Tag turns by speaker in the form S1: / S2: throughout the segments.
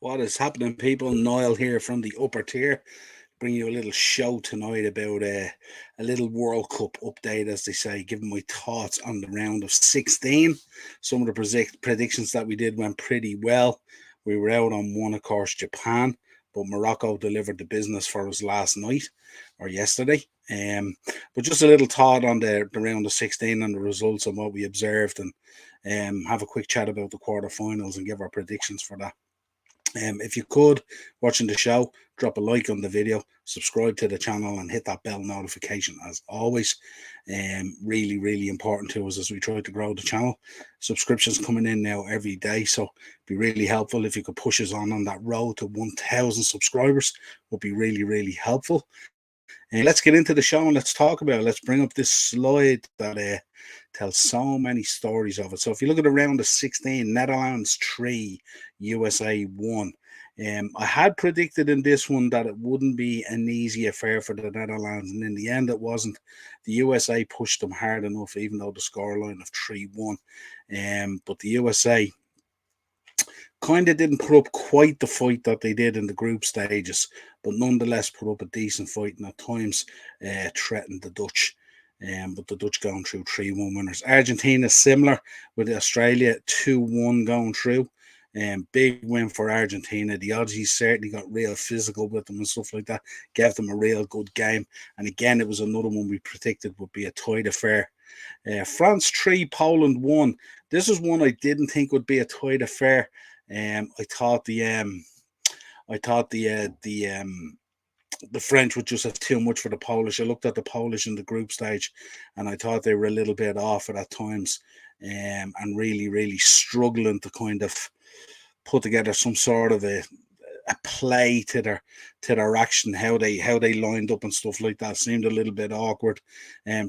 S1: What is happening, people? Niall here from the upper tier. Bring you a little show tonight about a little World Cup update, as they say, giving my thoughts on the round of 16. Some of the predictions that we did went pretty well. We were out on one, of course, Japan, but Morocco delivered the business for us last night or yesterday. But just a little thought on the round of 16 and the results and what we observed, and have a quick chat about the quarterfinals and give our predictions for that. If you could, watching the show, drop a like on the video, subscribe to the channel, and hit that bell notification as always. Really, really important to us as we try to grow the channel. Subscriptions coming in now every day, so it'd be really helpful if you could push us on that road to 1,000 subscribers. Would be really, really helpful. And let's get into the show and let's talk about it. Let's bring up this slide that tells so many stories of it. So if you look at the round of 16, Netherlands 3, USA 1. I had predicted in this one that it wouldn't be an easy affair for the Netherlands, and in the end it wasn't. The USA pushed them hard enough, even though the scoreline of 3-1. But the USA kind of didn't put up quite the fight that they did in the group stages, but nonetheless put up a decent fight and at times threatened the Dutch. But the Dutch going through 3-1 winners. Argentina similar with Australia 2-1 going through. Big win for Argentina. The Aussies certainly got real physical with them and stuff like that. Gave them a real good game. And again, it was another one we predicted would be a tight affair. France 3, Poland 1. This is one I didn't think would be a tight affair. I thought the French would just have too much for the Polish. I looked at the Polish in the group stage, and I thought they were a little bit off at times, and really, really struggling to kind of put together some sort of a play to their action, how they lined up and stuff like that. Seemed a little bit awkward,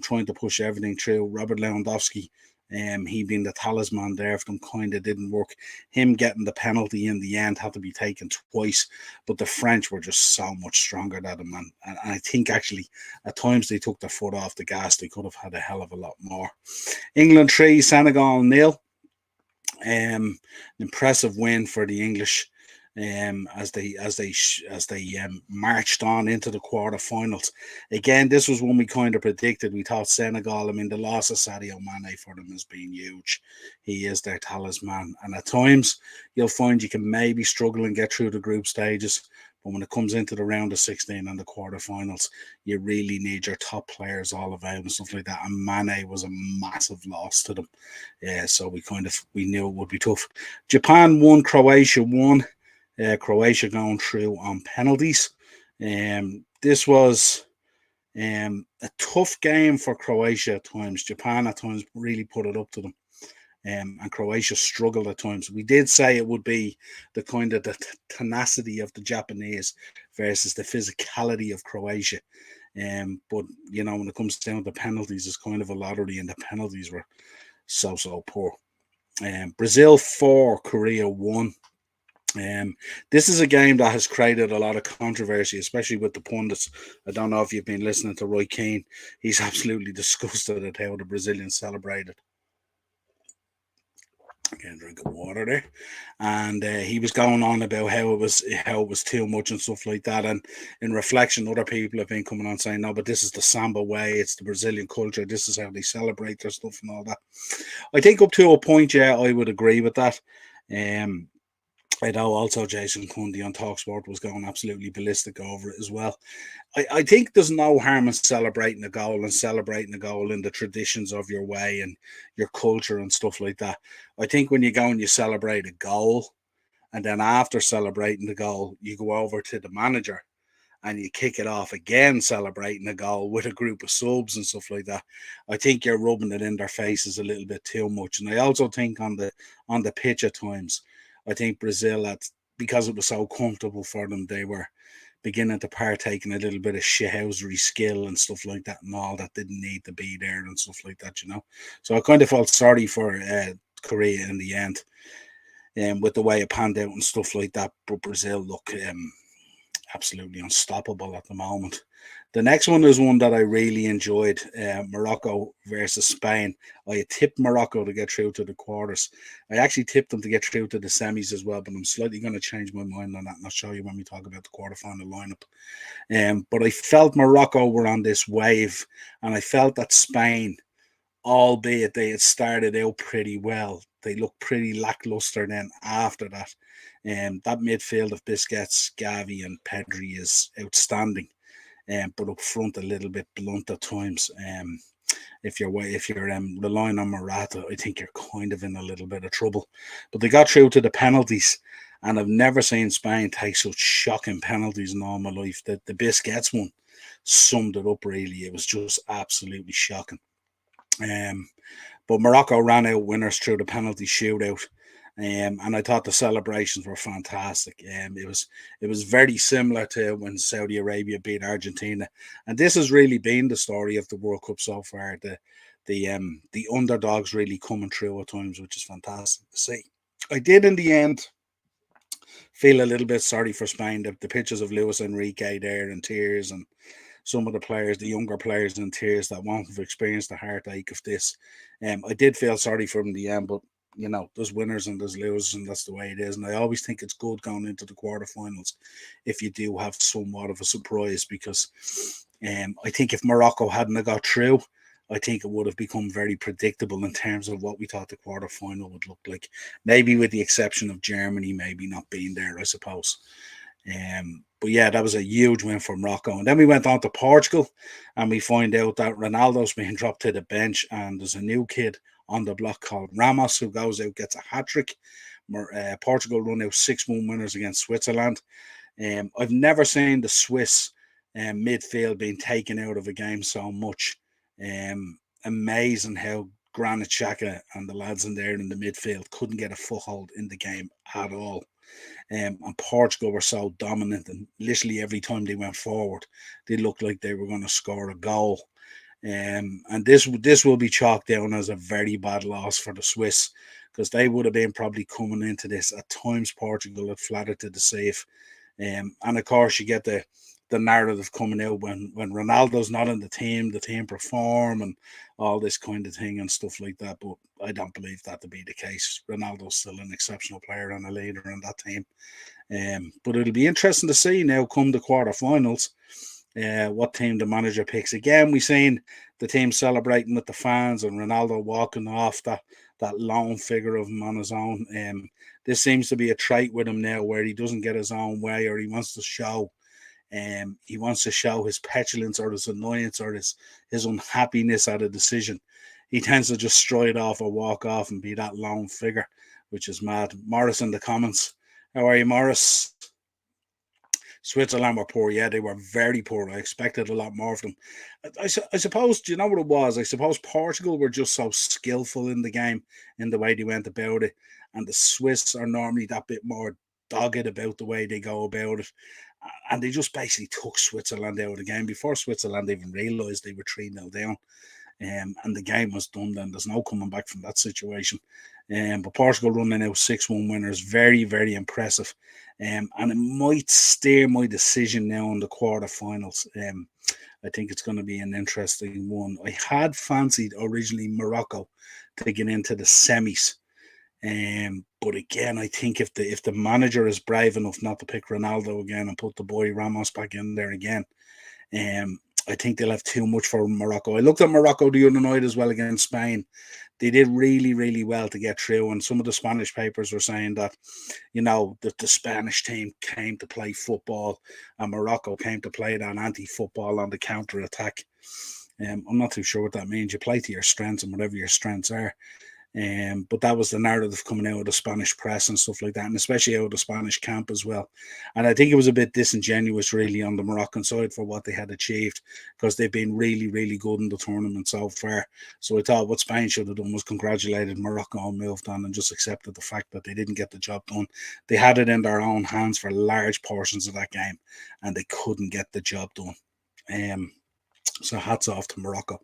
S1: trying to push everything through. Robert Lewandowski, he being the talisman there for them, kind of didn't work. Him getting the penalty in the end had to be taken twice, but the French were just so much stronger than them, and I think actually at times they took their foot off the gas. They could have had a hell of a lot more. England 3, Senegal 0. Impressive win for the English. As they marched on into the quarterfinals. Again, this was one we kind of predicted. We thought Senegal, the loss of Sadio Mane for them has been huge. He is their talisman, and at times you'll find you can maybe struggle and get through the group stages, but when it comes into the round of 16 and the quarterfinals, you really need your top players all about and stuff like that. And Mane was a massive loss to them. So we knew it would be tough. Japan 1, Croatia 1. Croatia going through on penalties. This was a tough game for Croatia at times. Japan at times really put it up to them. And Croatia struggled at times. We did say it would be the kind of the tenacity of the Japanese versus the physicality of Croatia. But, when it comes down to penalties, it's kind of a lottery, and the penalties were so poor. Brazil 4, Korea 1. This is a game that has created a lot of controversy, especially with the pundits. I don't know if you've been listening to Roy Keane. He's absolutely disgusted at how the Brazilians celebrated. Again, drink of water there, and he was going on about how it was too much and stuff like that. And in reflection, other people have been coming on saying, no, but this is the samba way. It's the Brazilian culture. This is how they celebrate their stuff and all that. I think up to a point, yeah, I would agree with that. I know also Jason Cundy on TalkSport was going absolutely ballistic over it as well. I think there's no harm in celebrating a goal in the traditions of your way and your culture and stuff like that. I think when you go and you celebrate a goal, and then after celebrating the goal, you go over to the manager and you kick it off again, celebrating a goal with a group of subs and stuff like that. I think you're rubbing it in their faces a little bit too much. And I also think on the pitch at times, I think Brazil, because it was so comfortable for them, they were beginning to partake in a little bit of shithousery skill and stuff like that, and all that didn't need to be there and stuff like that, So I kind of felt sorry for Korea in the end, with the way it panned out and stuff like that. But Brazil, look, absolutely unstoppable at the moment. The next one is one that I really enjoyed, Morocco versus Spain. I tipped Morocco to get through to the quarters. I actually tipped them to get through to the semis as well, but I'm slightly going to change my mind on that, and I'll show you when we talk about the quarterfinal lineup. But I felt Morocco were on this wave, and I felt that Spain, albeit they had started out pretty well, they looked pretty lackluster then after that. That midfield of Busquets, Gavi, and Pedri is outstanding, but up front a little bit blunt at times. If you're relying on Morata, I think you're kind of in a little bit of trouble. But they got through to the penalties, and I've never seen Spain take such shocking penalties in all my life. The Busquets one summed it up really. It was just absolutely shocking. But Morocco ran out winners through the penalty shootout. And I thought the celebrations were fantastic. It was very similar to when Saudi Arabia beat Argentina, and this has really been the story of the World Cup so far. The underdogs really coming through at times, which is fantastic to see. I did in the end feel a little bit sorry for Spain. The pictures of Luis Enrique there in tears, and some of the players, the younger players in tears that won't have experienced the heartache of this. I did feel sorry for them in the end, but there's winners and there's losers, and that's the way it is. And I always think it's good going into the quarterfinals if you do have somewhat of a surprise, because I think if Morocco hadn't got through, I think it would have become very predictable in terms of what we thought the quarterfinal would look like. Maybe with the exception of Germany maybe not being there, I suppose. But yeah, that was a huge win for Morocco. And then we went on to Portugal, and we find out that Ronaldo's being dropped to the bench, and there's a new kid on the block called Ramos who goes out, gets a hat trick. Portugal run out 6-1 winners against Switzerland. I've never seen the Swiss midfield being taken out of a game so much. Amazing how Granit Xhaka and the lads in there in the midfield couldn't get a foothold in the game at all. And Portugal were so dominant, and literally every time they went forward, they looked like they were going to score a goal. And this will be chalked down as a very bad loss for the Swiss, because they would have been probably coming into this at times. Portugal had flattered to deceive, and of course you get the narrative coming out when Ronaldo's not in the team perform and all this kind of thing and stuff like that. But I don't believe that to be the case. Ronaldo's still an exceptional player and a leader in that team. But it'll be interesting to see now come the quarterfinals what team the manager picks. Again, we've seen the team celebrating with the fans and Ronaldo walking off that lone figure of him on his own. This seems to be a trait with him now where he doesn't get his own way, or he wants to show his petulance or his annoyance or his unhappiness at a decision. He tends to just stride off or walk off and be that lone figure, which is mad. Morris in the comments. How are you, Morris? Switzerland were poor. Yeah, they were very poor. I expected a lot more of them. I suppose, do you know what it was? I suppose Portugal were just so skillful in the game, in the way they went about it. And the Swiss are normally that bit more dogged about the way they go about it. And they just basically took Switzerland out of the game before Switzerland even realised they were 3-0 down. And the game was done then. There's no coming back from that situation. But Portugal running out 6-1 winners, very, very impressive. And it might steer my decision now in the quarterfinals. I think it's going to be an interesting one. I had fancied originally Morocco to get into the semis. But again, I think if the manager is brave enough not to pick Ronaldo again and put the boy Ramos back in there again, I think they'll have too much for Morocco. I looked at Morocco the other night as well against Spain. They did really, really well to get through, and some of the Spanish papers were saying that, the Spanish team came to play football and Morocco came to play that anti-football on the counter-attack. I'm not too sure what that means. You play to your strengths and whatever your strengths are. But that was the narrative coming out of the Spanish press and stuff like that, and especially out of the Spanish camp as well. And I think it was a bit disingenuous, really, on the Moroccan side for what they had achieved, because they've been really, really good in the tournament so far. So I thought what Spain should have done was congratulated Morocco and moved on and just accepted the fact that they didn't get the job done. They had it in their own hands for large portions of that game, and they couldn't get the job done. So hats off to Morocco.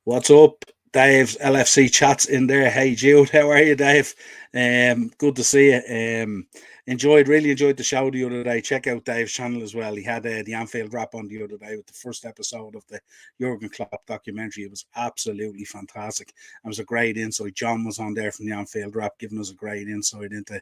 S1: What's up? Dave's LFC chats in there. Hey Jude, how are you, Dave? Good to see you. Really enjoyed the show the other day. Check out Dave's channel as well. He had the Anfield wrap on the other day with the first episode of the Jurgen Klopp documentary. It was absolutely fantastic. It was a great insight. John was on there from the Anfield wrap, giving us a great insight into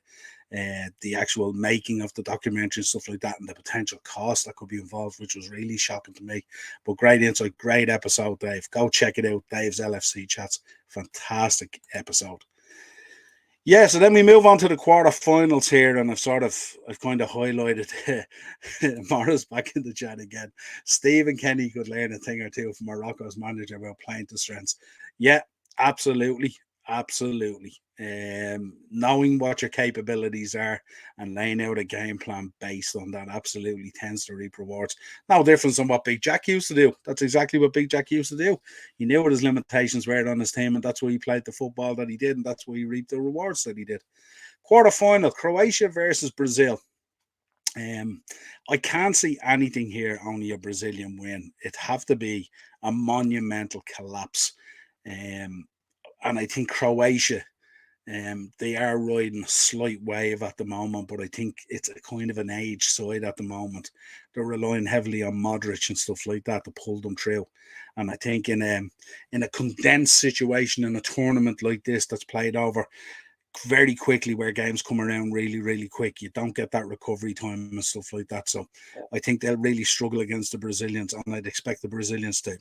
S1: the actual making of the documentary and stuff like that, and the potential cost that could be involved, which was really shocking to me. But great insight, great episode, Dave. Go check it out. Dave's LFC Chats. Fantastic episode. Yeah, so then we move on to the quarterfinals here, and I've kind of highlighted Morris back in the chat again. Steve and Kenny could learn a thing or two from Morocco's manager about playing to strengths. Yeah, absolutely, absolutely. Knowing what your capabilities are and laying out a game plan based on that absolutely tends to reap rewards. No difference than what Big Jack used to do. That's exactly what Big Jack used to do. He knew what his limitations were on his team, and that's why he played the football that he did, and that's why he reaped the rewards that he did. Quarterfinal, Croatia versus Brazil. I can't see anything here, only a Brazilian win. It'd have to be a monumental collapse. And I think Croatia, they are riding a slight wave at the moment, but I think it's a kind of an age side at the moment. They're relying heavily on Modric and stuff like that to pull them through. And I think in a condensed situation in a tournament like this that's played over very quickly, where games come around really, really quick, you don't get that recovery time and stuff like that. So I think they'll really struggle against the Brazilians, and I'd expect the Brazilians to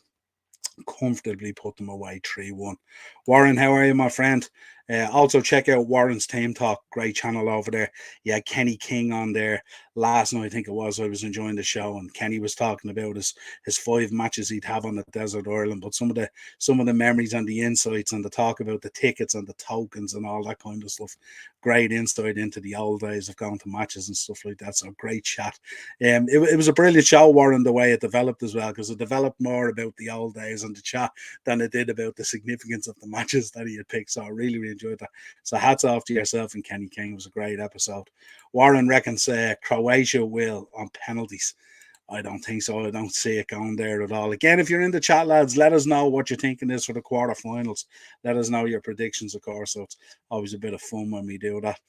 S1: comfortably put them away 3-1. Warren, how are you, my friend? Also check out Warren's Team Talk, great channel over there. Yeah, Kenny King on there last night, I think it was. I was enjoying the show, and Kenny was talking about his 5 matches he'd have on the desert island, but some of the memories and the insights and the talk about the tickets and the tokens and all that kind of stuff. Great insight into the old days of going to matches and stuff like that. So great chat. It was a brilliant show, Warren, the way it developed as well, because it developed more about the old days and the chat than it did about the significance of the matches that he had picked. So I really, really enjoyed that. So hats off to yourself and Kenny King. It was a great episode. Warren reckons Croatia will on penalties. I don't think so. I don't see it going there at all. Again, if you're in the chat, lads, let us know what you're thinking is for the quarterfinals. Let us know your predictions, of course. So it's always a bit of fun when we do that.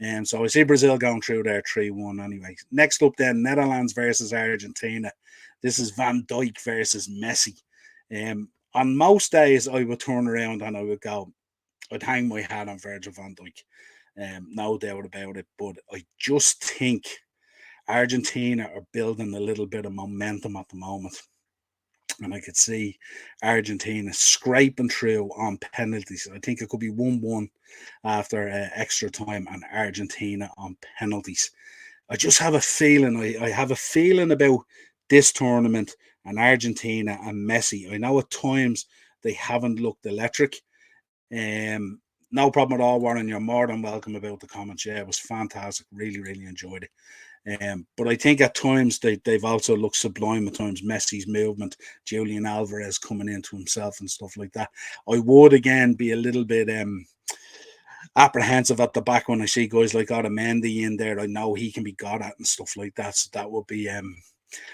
S1: And so I see Brazil going through there 3-1 anyway. Next up then, Netherlands versus Argentina. This is Van Dijk versus Messi. On most days, I would turn around and I would go, I'd hang my hat on Virgil van Dijk. No doubt about it. But I just think Argentina are building a little bit of momentum at the moment. And I could see Argentina scraping through on penalties. I think it could be 1-1 after extra time, and Argentina on penalties. I just have a feeling. I have a feeling about this tournament and Argentina and Messi. I know at times they haven't looked electric. No problem at all, Warren. You're more than welcome about the comments. Yeah, it was fantastic. Really, really enjoyed it. But I think at times they've also looked sublime at times. Messi's movement, Julian Alvarez coming into himself and stuff like that. I would again be a little bit apprehensive at the back when I see guys like Otamendi in there. I know he can be got at and stuff like that. So that would be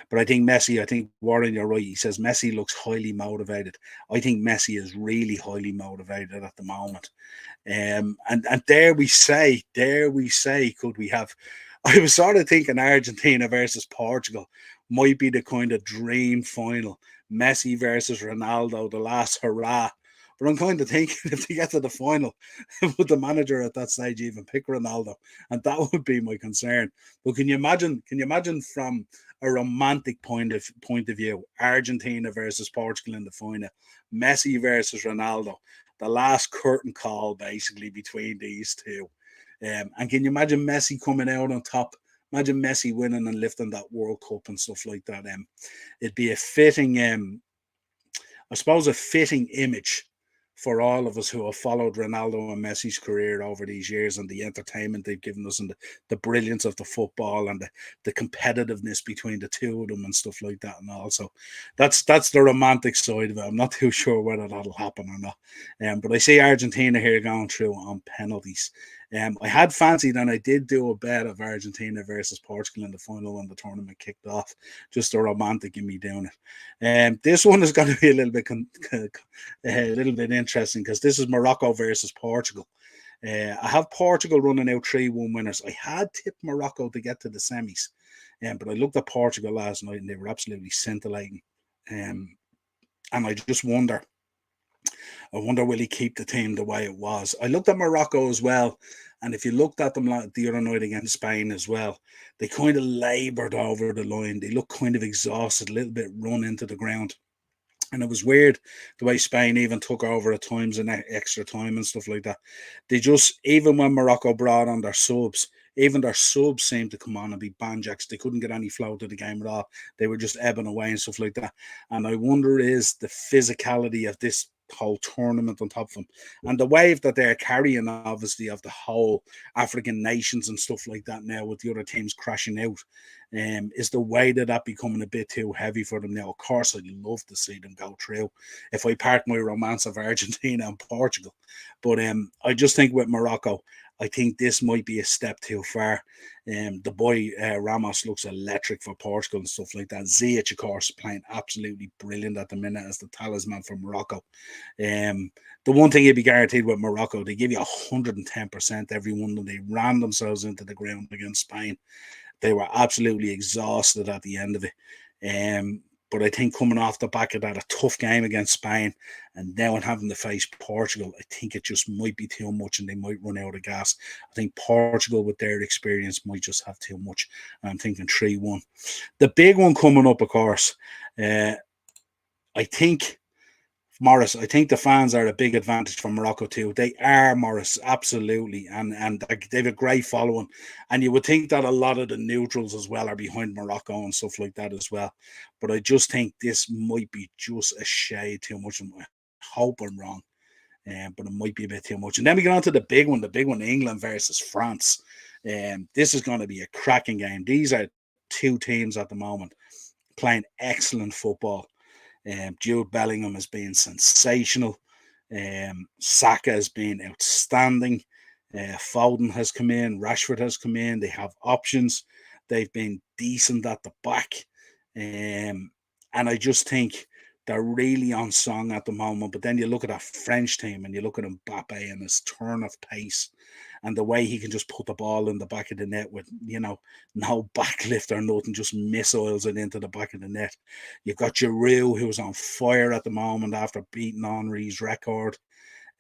S1: but I think Messi, I think Warren, you're right. He says Messi looks highly motivated. I think Messi is really highly motivated at the moment. And dare we say, could we have? I was sort of thinking Argentina versus Portugal might be the kind of dream final. Messi versus Ronaldo, the last hurrah. But I'm kind of thinking if they get to the final, would the manager at that stage even pick Ronaldo? And that would be my concern. But can you imagine? Can you imagine from a romantic point of view, Argentina versus Portugal in the final, Messi versus Ronaldo, the last curtain call basically between these two. And can you imagine Messi coming out on top? Imagine Messi winning and lifting that World Cup and stuff like that. It'd be a fitting, I suppose, a fitting image for all of us who have followed Ronaldo and Messi's career over these years, and the entertainment they've given us, and the brilliance of the football, and the competitiveness between the two of them and stuff like that. And also that's the romantic side of it. I'm not too sure whether that'll happen or not. But I see Argentina here going through on penalties. I had fancied, and I did do a bet of Argentina versus Portugal in the final when the tournament kicked off. Just the romantic in me doing it. This one is going to be a little bit interesting, because this is Morocco versus Portugal. I have Portugal running out 3-1 winners. I had tipped Morocco to get to the semis, but I looked at Portugal last night and they were absolutely scintillating. And I just wonder will he keep the team the way it was. I looked at Morocco as well, and if you looked at them the other night against Spain as well, they kind of laboured over the line. They looked kind of exhausted, a little bit run into the ground. And it was weird the way Spain even took over at times in extra time and stuff like that. They just, even when Morocco brought on even their subs seemed to come on and be banjacks. They couldn't get any flow to the game at all. They were just ebbing away and stuff like that. And I wonder is the physicality of this whole tournament on top of them and the wave that they're carrying, obviously, of the whole African nations and stuff like that now with the other teams crashing out. Is the weight of that becoming a bit too heavy for them now? Of course, I'd love to see them go through if I park my romance of Argentina and Portugal. But I just think with Morocco, I think this might be a step too far. The boy Ramos looks electric for Portugal and stuff like that. Ziyech, of course, playing absolutely brilliant at the minute as the talisman for Morocco. The one thing you'd be guaranteed with Morocco, they give you 110% every one of them. They ran themselves into the ground against Spain. They were absolutely exhausted at the end of it. But I think coming off the back of that, a tough game against Spain, and now having to face Portugal, I think it just might be too much and they might run out of gas. I think Portugal, with their experience, might just have too much. I'm thinking 3-1. The big one coming up, of course, I think Morris, I think the fans are a big advantage for Morocco too. They are, Morris, absolutely, and they have a great following. And you would think that a lot of the neutrals as well are behind Morocco and stuff like that as well. But I just think this might be just a shade too much. I hope I'm wrong, but it might be a bit too much. And then we get on to the big one, England versus France. This is going to be a cracking game. These are two teams at the moment playing excellent football. Jude Bellingham has been sensational. Saka has been outstanding. Foden has come in. Rashford has come in. They have options. They've been decent at the back. And I just think they're really on song at the moment. But then you look at that French team and you look at Mbappe and his turn of pace and the way he can just put the ball in the back of the net with, no backlift or nothing, just missiles it into the back of the net. You've got Giroud, who's on fire at the moment after beating Henry's record.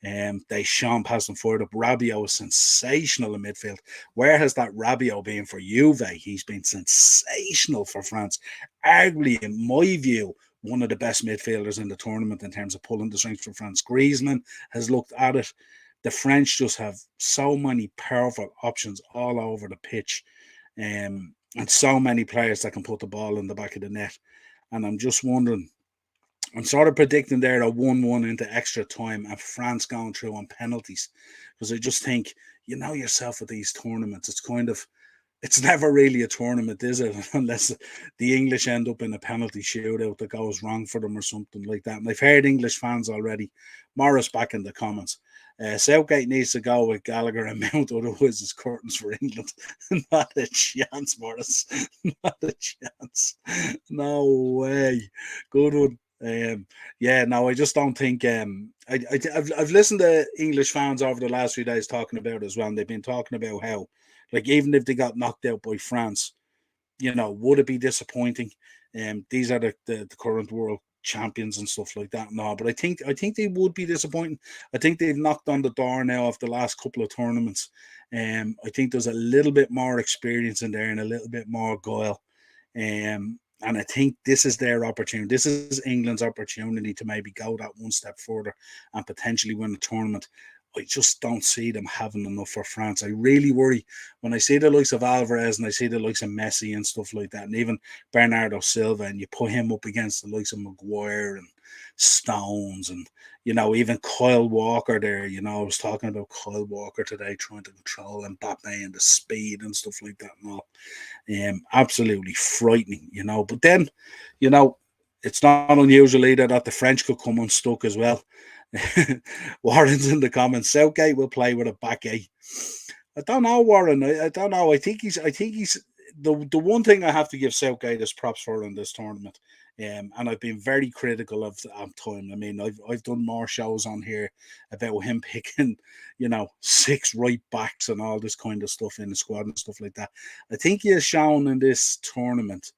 S1: Deschamps hasn't fired up. Rabiot is sensational in midfield. Where has that Rabiot been for Juve? He's been sensational for France. Arguably, in my view, one of the best midfielders in the tournament in terms of pulling the strings for France. Griezmann has looked at it. The French just have so many powerful options all over the pitch, and so many players that can put the ball in the back of the net. And I'm just wondering, I'm sort of predicting there a 1-1 into extra time and France going through on penalties. Because I just think, yourself with these tournaments, it's never really a tournament, is it? Unless the English end up in a penalty shootout that goes wrong for them or something like that. And I've heard English fans already. Morris back in the comments. Southgate needs to go with Gallagher and Mount, otherwise it's curtains for England. Not a chance, Morris. Not a chance. No way. Good one. No, I just don't think. I've listened to English fans over the last few days talking about it as well, and they've been talking about how, like, even if they got knocked out by France, would it be disappointing? These are the current world champions and stuff like that. No, but I think they would be disappointing. I think they've knocked on the door now of the last couple of tournaments. I think there's a little bit more experience in there and a little bit more guile. And I think this is their opportunity. This is England's opportunity to maybe go that one step further and potentially win the tournament. I just don't see them having enough for France. I really worry when I see the likes of Alvarez and I see the likes of Messi and stuff like that, and even Bernardo Silva, and you put him up against the likes of Maguire and Stones and, even Kyle Walker there. I was talking about Kyle Walker today trying to control Mbappe and the speed and stuff like that and all. Absolutely frightening, But then, it's not unusual either that the French could come unstuck as well. Warren's in the comments. Southgate will play with a back eight. I don't know, Warren. I don't know. I think he's the one thing I have to give Southgate as props for in this tournament And I've been very critical of time. I mean, I've done more shows on here about him picking, 6 right backs and all this kind of stuff in the squad and stuff like that. I think he has shown in this tournament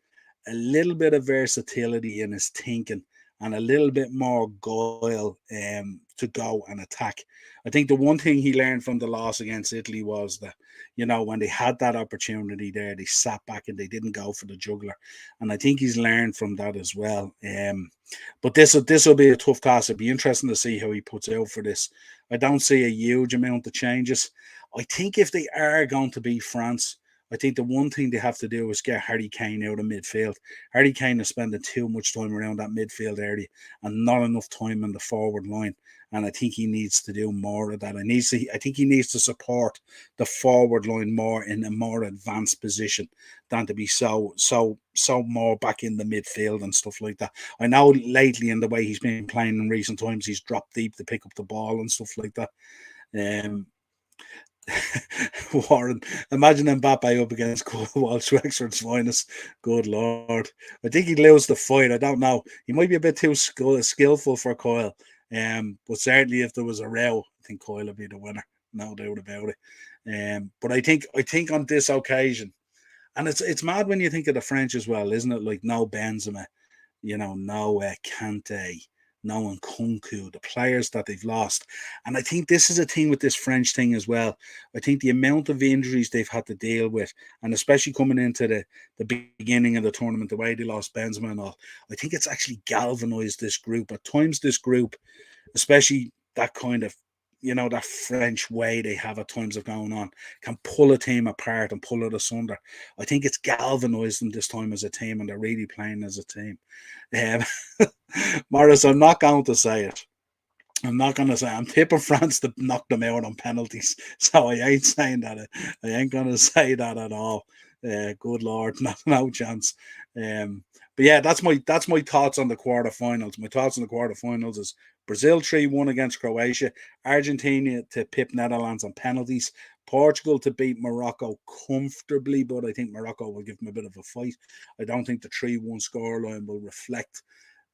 S1: a little bit of versatility in his thinking and a little bit more guile to go and attack. I think the one thing he learned from the loss against Italy was that, when they had that opportunity there, they sat back and they didn't go for the juggler. And I think he's learned from that as well. But this will be a tough task. It'll be interesting to see how he puts out for this. I don't see a huge amount of changes. I think if they are going to beat France, I think the one thing they have to do is get Harry Kane out of midfield. Harry Kane is spending too much time around that midfield area and not enough time in the forward line. And I think he needs to do more of that. I think he needs to support the forward line more in a more advanced position than to be so more back in the midfield and stuff like that. I know lately in the way he's been playing in recent times, he's dropped deep to pick up the ball and stuff like that. Warren, imagine Mbappe up against Cole Walsh, Wexford's finest. Good Lord. I think he'd lose the fight. I don't know. He might be a bit too skillful for Coyle. But certainly if there was a row, I think Coyle would be the winner. No doubt about it. But I think on this occasion, and it's mad when you think of the French as well, isn't it? Like no Benzema, no Kante, no Nkunku, the players that they've lost. And I think this is a thing with this French thing as well. I think the amount of injuries they've had to deal with, and especially coming into the beginning of the tournament, the way they lost Benzema and all, I think it's actually galvanized this group. At times, this group, especially that kind of, that French way they have at times of going on, can pull a team apart and pull it asunder. I think it's galvanized them this time as a team, and they're really playing as a team. Morris, I'm not going to say it. I'm tipping France to knock them out on penalties. So I ain't saying that. I ain't going to say that at all. Good Lord, no chance. But yeah, that's my thoughts on the quarterfinals. My thoughts on the quarterfinals is Brazil 3-1 against Croatia, Argentina to pip Netherlands on penalties, Portugal to beat Morocco comfortably, but I think Morocco will give them a bit of a fight. I don't think the 3-1 scoreline will reflect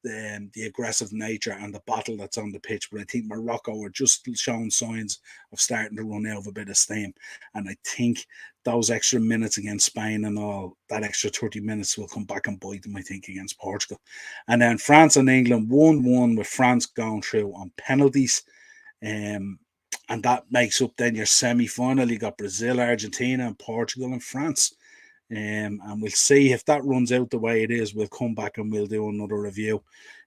S1: the aggressive nature and the battle that's on the pitch. But I think Morocco are just showing signs of starting to run out of a bit of steam. And I think those extra minutes against Spain and all, that extra 30 minutes will come back and bite them, I think, against Portugal. And then France and England 1-1 with France going through on penalties. And that makes up then your semi-final. You got Brazil, Argentina, and Portugal and France. And we'll see if that runs out the way it is. We'll come back and we'll do another review.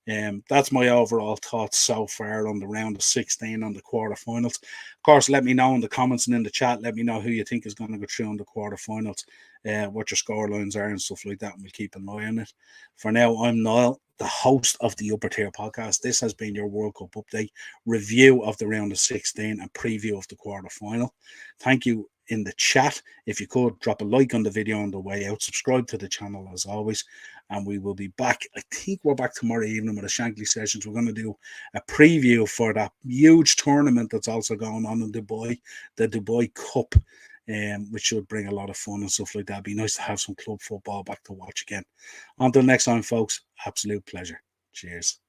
S1: That's my overall thoughts so far on the round of 16 on the quarterfinals. Of course, let me know in the comments and in the chat. Let me know who you think is going to go through in the quarterfinals, what your scorelines are and stuff like that, and we'll keep an eye on it. For now, I'm Niall, the host of the Upper Tier podcast. This has been your World Cup update, review of the round of 16 and preview of the quarterfinal. Thank you in the chat. If you could, drop a like on the video on the way out, subscribe to the channel as always, and we will be back. I think we're back tomorrow evening with the Shankly sessions. We're going to do a preview for that huge tournament that's also going on in Dubai, the Dubai Cup, which should bring a lot of fun and stuff like that. It'd be nice to have some club football back to watch again. Until next time, folks, absolute pleasure. Cheers.